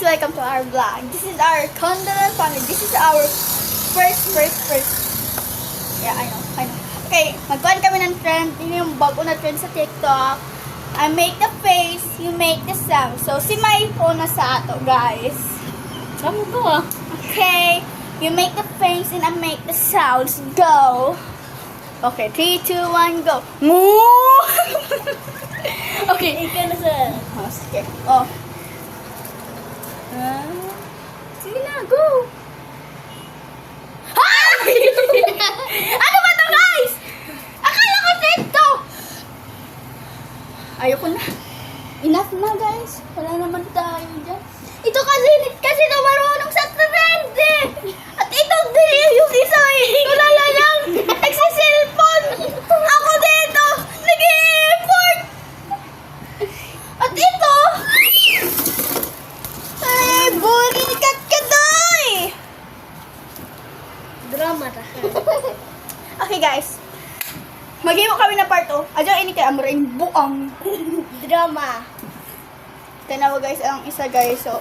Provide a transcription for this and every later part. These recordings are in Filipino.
welcome to our vlog. This is our Condolence family. This is our first. Yeah, I know. Okay, magkuhan kami ng trend. Yun yung bago na trend sa TikTok. I make the face, you make the sound. So, si Mai po na sa ato, guys. Kamu ko ah. Okay, you make the face and I make the sounds. Go! Okay, 3, 2, 1, go. Moo! Okay. Ikaw na sa... Oh, sige. Oh. Sige na, go! Ay! Ano ba to, guys? Akala ko TikTok! Ayoko na. Enough na, guys. Wala naman tayo dyan. Ito kasi na marunong sa trend eh. At ito din yung isa eh. Wala lang. Nagsiselfon. Ako dito. Nag-i-effort. At ito. Ay, burikat ka doy. Drama ta. Okay, guys. Mag-iwo kami na part 2. Adyo, ini kay Amring buang. Drama. Tanawa guys, ang isa guys, so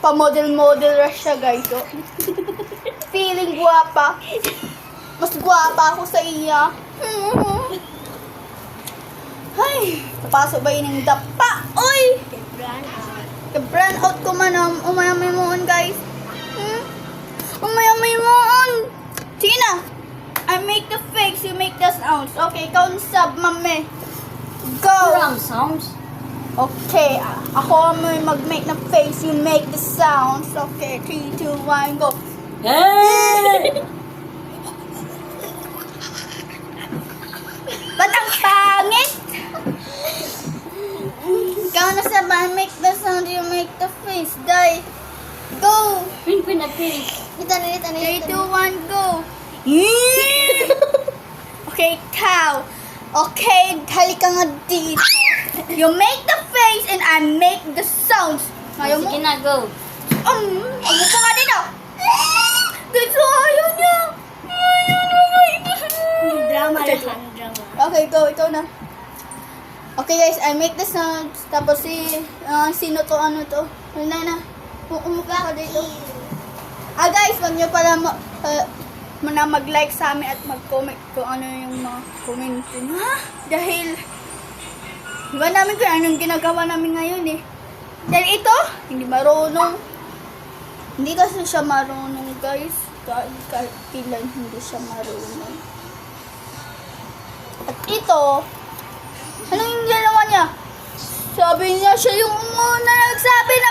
pa-model rush siya guys, so feeling guwapa. Mas guwapa ako sa iya. Ay, papasok ba yun yung dapa? Oy! Brand out. Ka-brand out ko man, umayamay mo on guys. Umayamay mo on. Sige na. I make the face, you make the sounds. Okay, ikaw ang sub, mami. Go! Drum sounds. Okay, ako may mag-make ng face, you make the sounds. Okay, 3, 2, 1, go. Hey! Ba't ang pangit? Ikaw na sa make the sound, you make the face. Die. Go. Pin na face. 3, 2, 1, go. Okay, cow. Okay, halika nga dito. You make the face and I make the sounds. Ayaw mo? Sige na, go. Umupo ka dito. Gusto, ayaw niya. Drama Okay. lang. Drama. Okay, go. Ikaw na. Okay, guys. I make the sounds. Tapos sino to, ano to? Wala na. Umupo ka dito. Guys, wag niyo pala mag-like sa amin at mag-comment kung ano yung mga comment nyo. Ha? Dahil iba namin kung anong ginagawa namin ngayon eh. Dahil ito, hindi marunong. Hindi kasi siya marunong, guys. Kahit ilan, hindi siya marunong. At ito, anong yung ginawa niya? Sabi niya siya yung una nagsabi na